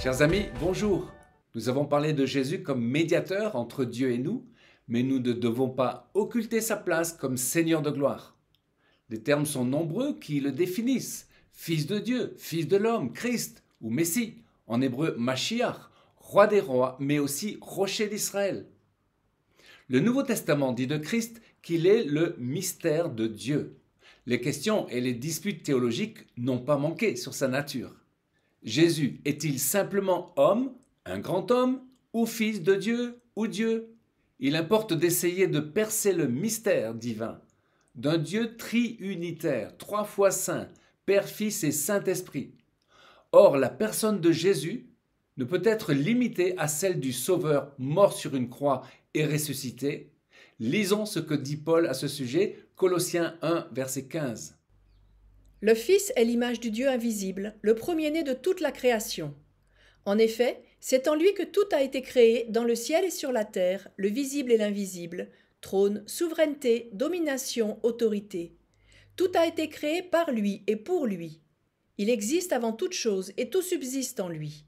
Chers amis, bonjour. Nous avons parlé de Jésus comme médiateur entre Dieu et nous, mais nous ne devons pas occulter sa place comme Seigneur de gloire. Les termes sont nombreux qui le définissent. Fils de Dieu, Fils de l'homme, Christ ou Messie, en hébreu Mashiach, Roi des rois, mais aussi Rocher d'Israël. Le Nouveau Testament dit de Christ qu'il est le mystère de Dieu. Les questions et les disputes théologiques n'ont pas manqué sur sa nature. Jésus est-il simplement homme, un grand homme, ou fils de Dieu, ou Dieu? Il importe d'essayer de percer le mystère divin d'un Dieu triunitaire, 3 fois saint, Père, Fils et Saint-Esprit. Or, la personne de Jésus ne peut être limitée à celle du Sauveur mort sur une croix et ressuscité. Lisons ce que dit Paul à ce sujet, Colossiens 1, verset 15. Le Fils est l'image du Dieu invisible, le premier-né de toute la création. En effet, c'est en lui que tout a été créé dans le ciel et sur la terre, le visible et l'invisible, trône, souveraineté, domination, autorité. Tout a été créé par lui et pour lui. Il existe avant toute chose et tout subsiste en lui.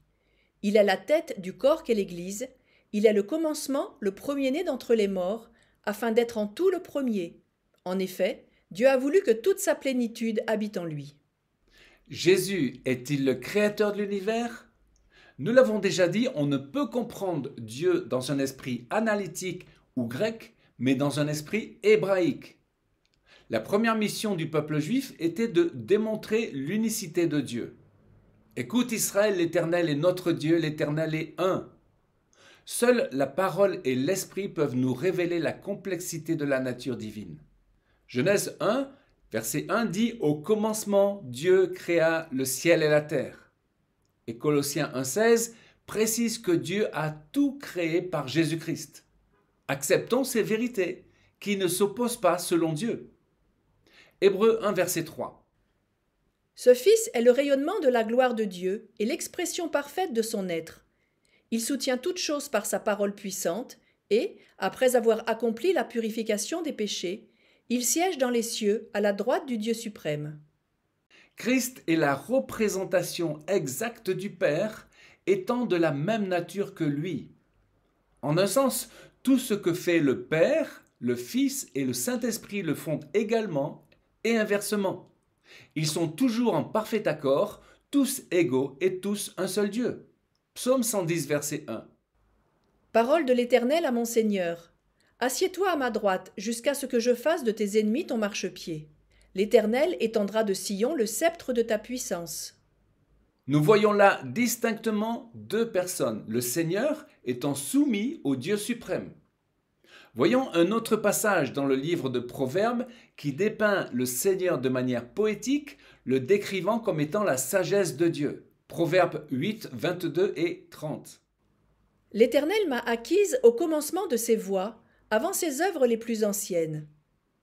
Il est la tête du corps qu'est l'Église. Il est le commencement, le premier-né d'entre les morts, afin d'être en tout le premier. En effet, Dieu a voulu que toute sa plénitude habite en lui. Jésus est-il le créateur de l'univers? Nous l'avons déjà dit, on ne peut comprendre Dieu dans un esprit analytique ou grec, mais dans un esprit hébraïque. La première mission du peuple juif était de démontrer l'unicité de Dieu. Écoute Israël, l'Éternel est notre Dieu, l'Éternel est un. Seule la parole et l'esprit peuvent nous révéler la complexité de la nature divine. Genèse 1, verset 1 dit « Au commencement, Dieu créa le ciel et la terre ». Et Colossiens 1,16 précise que Dieu a tout créé par Jésus-Christ. Acceptons ces vérités qui ne s'opposent pas selon Dieu. Hébreux 1, verset 3. Ce Fils est le rayonnement de la gloire de Dieu et l'expression parfaite de son être. Il soutient toutes choses par sa parole puissante et, après avoir accompli la purification des péchés, il siège dans les cieux à la droite du Dieu suprême. Christ est la représentation exacte du Père, étant de la même nature que lui. En un sens, tout ce que fait le Père, le Fils et le Saint-Esprit le font également et inversement. Ils sont toujours en parfait accord, tous égaux et tous un seul Dieu. Psaume 110, verset 1. Parole de l'Éternel à mon Seigneur. Assieds-toi à ma droite, jusqu'à ce que je fasse de tes ennemis ton marchepied. L'Éternel étendra de Sion le sceptre de ta puissance. Nous voyons là distinctement deux personnes, le Seigneur étant soumis au Dieu suprême. Voyons un autre passage dans le livre de Proverbes qui dépeint le Seigneur de manière poétique, le décrivant comme étant la sagesse de Dieu. Proverbes 8, 22 et 30. L'Éternel m'a acquise au commencement de ses voies, avant ses œuvres les plus anciennes.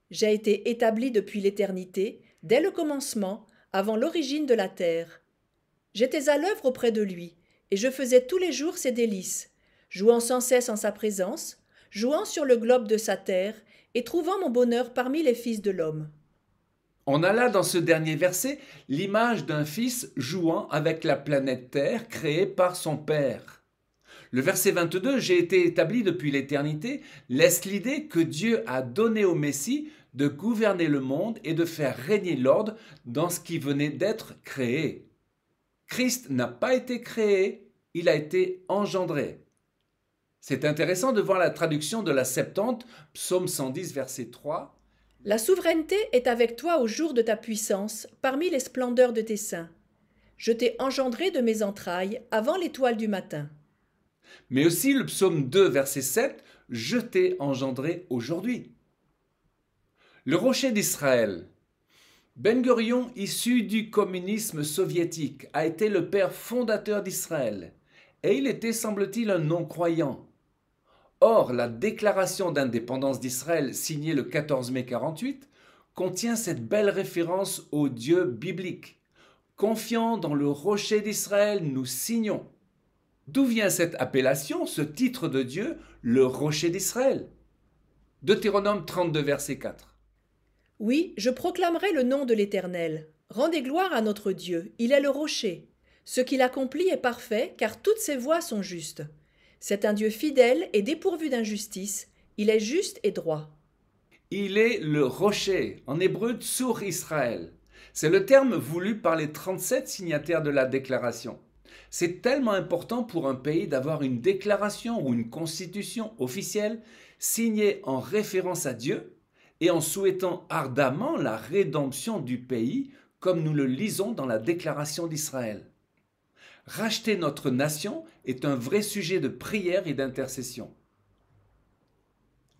J'ai été établi depuis l'éternité, dès le commencement, avant l'origine de la terre. J'étais à l'œuvre auprès de lui, et je faisais tous les jours ses délices, jouant sans cesse en sa présence, jouant sur le globe de sa terre, et trouvant mon bonheur parmi les fils de l'homme. On a là dans ce dernier verset l'image d'un fils jouant avec la planète Terre créée par son Père. Le verset 22, « J'ai été établi depuis l'éternité » laisse l'idée que Dieu a donné au Messie de gouverner le monde et de faire régner l'ordre dans ce qui venait d'être créé. Christ n'a pas été créé, il a été engendré. C'est intéressant de voir la traduction de la Septante, psaume 110, verset 3. La souveraineté est avec toi au jour de ta puissance, parmi les splendeurs de tes saints. Je t'ai engendré de mes entrailles avant l'étoile du matin. Mais aussi le psaume 2, verset 7, « Je t'ai engendré aujourd'hui ». Le rocher d'Israël. Ben Gurion, issu du communisme soviétique, a été le père fondateur d'Israël, et il était, semble-t-il, un non-croyant. Or, la déclaration d'indépendance d'Israël, signée le 14 mai 48, contient cette belle référence au Dieu biblique. Confiant dans le rocher d'Israël, nous signons. D'où vient cette appellation, ce titre de Dieu, le rocher d'Israël? Deutéronome 32, verset 4. Oui, je proclamerai le nom de l'Éternel. Rendez gloire à notre Dieu, il est le rocher. Ce qu'il accomplit est parfait, car toutes ses voies sont justes. C'est un Dieu fidèle et dépourvu d'injustice. Il est juste et droit. Il est le rocher, en hébreu Tsur Israël. C'est le terme voulu par les 37 signataires de la déclaration. C'est tellement important pour un pays d'avoir une déclaration ou une constitution officielle signée en référence à Dieu et en souhaitant ardemment la rédemption du pays, comme nous le lisons dans la déclaration d'Israël. Racheter notre nation est un vrai sujet de prière et d'intercession.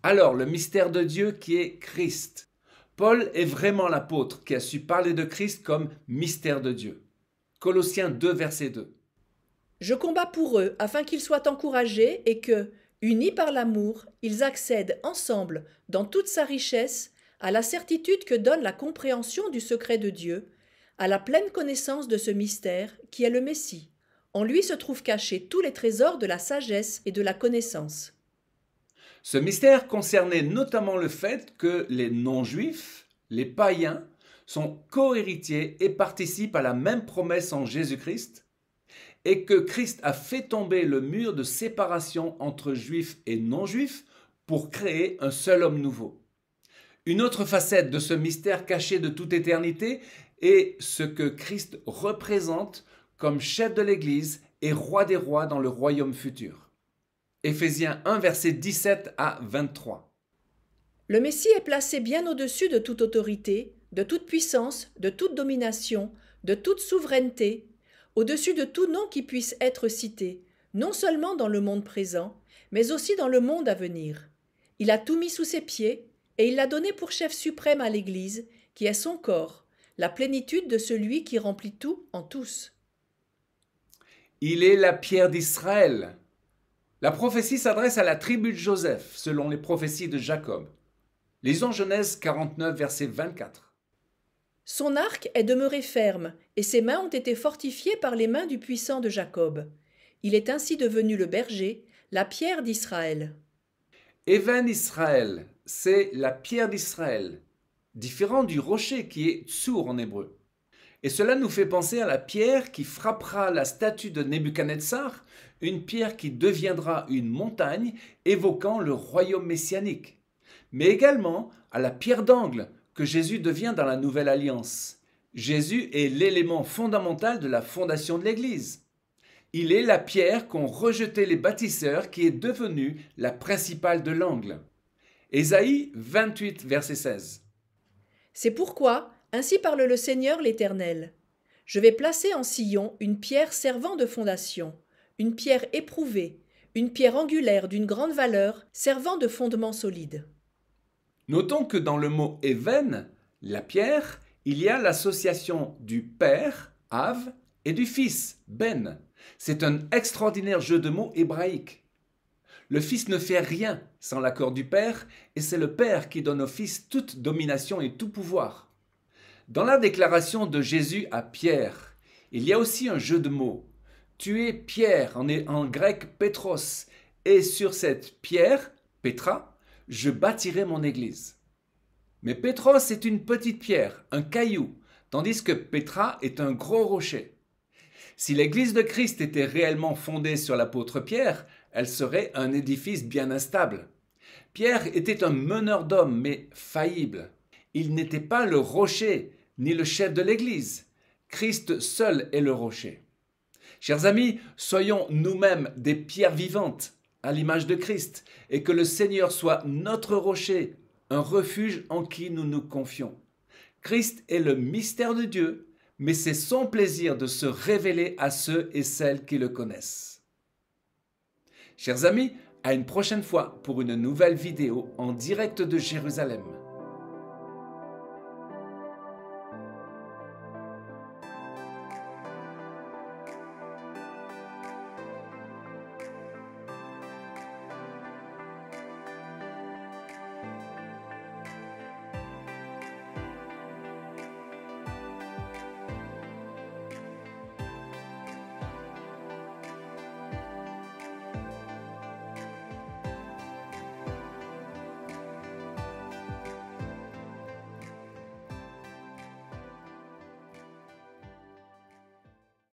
Alors, le mystère de Dieu qui est Christ. Paul est vraiment l'apôtre qui a su parler de Christ comme mystère de Dieu. Colossiens 2, verset 2. Je combats pour eux afin qu'ils soient encouragés et que, unis par l'amour, ils accèdent ensemble, dans toute sa richesse, à la certitude que donne la compréhension du secret de Dieu, à la pleine connaissance de ce mystère qui est le Messie. En lui se trouvent cachés tous les trésors de la sagesse et de la connaissance. Ce mystère concernait notamment le fait que les non-juifs, les païens, sont co-héritiers et participent à la même promesse en Jésus-Christ, et que Christ a fait tomber le mur de séparation entre juifs et non-juifs pour créer un seul homme nouveau. Une autre facette de ce mystère caché de toute éternité est ce que Christ représente comme chef de l'Église et roi des rois dans le royaume futur. Éphésiens 1, versets 17 à 23. Le Messie est placé bien au-dessus de toute autorité, de toute puissance, de toute domination, de toute souveraineté, au-dessus de tout nom qui puisse être cité, non seulement dans le monde présent, mais aussi dans le monde à venir. Il a tout mis sous ses pieds, et il l'a donné pour chef suprême à l'Église, qui est son corps, la plénitude de celui qui remplit tout en tous. Il est la pierre d'Israël. La prophétie s'adresse à la tribu de Joseph, selon les prophéties de Jacob. Lisons Genèse 49, verset 24. Son arc est demeuré ferme, et ses mains ont été fortifiées par les mains du puissant de Jacob. Il est ainsi devenu le berger, la pierre d'Israël. Even Israël, c'est la pierre d'Israël, différent du rocher qui est Tsur en hébreu. Et cela nous fait penser à la pierre qui frappera la statue de Nebuchadnezzar, une pierre qui deviendra une montagne évoquant le royaume messianique, mais également à la pierre d'angle que Jésus devient dans la Nouvelle Alliance. Jésus est l'élément fondamental de la fondation de l'Église. Il est la pierre qu'ont rejetée les bâtisseurs qui est devenue la principale de l'angle. Ésaïe 28, verset 16. C'est pourquoi, ainsi parle le Seigneur l'Éternel. Je vais placer en Sion une pierre servant de fondation, une pierre éprouvée, une pierre angulaire d'une grande valeur, servant de fondement solide. Notons que dans le mot Even, la pierre, il y a l'association du Père, Av, et du Fils, Ben. C'est un extraordinaire jeu de mots hébraïque. Le Fils ne fait rien sans l'accord du Père, et c'est le Père qui donne au Fils toute domination et tout pouvoir. Dans la déclaration de Jésus à Pierre, il y a aussi un jeu de mots. Tu es Pierre, en grec Pétros, et sur cette pierre, Pétra, je bâtirai mon église. Mais Pétros est une petite pierre, un caillou, tandis que Pétra est un gros rocher. Si l'église de Christ était réellement fondée sur l'apôtre Pierre, elle serait un édifice bien instable. Pierre était un meneur d'hommes, mais faillible. Il n'était pas le rocher, ni le chef de l'église. Christ seul est le rocher. Chers amis, soyons nous-mêmes des pierres vivantes, à l'image de Christ, et que le Seigneur soit notre rocher, un refuge en qui nous nous confions. Christ est le mystère de Dieu, mais c'est son plaisir de se révéler à ceux et celles qui le connaissent. Chers amis, à une prochaine fois pour une nouvelle vidéo en direct de Jérusalem.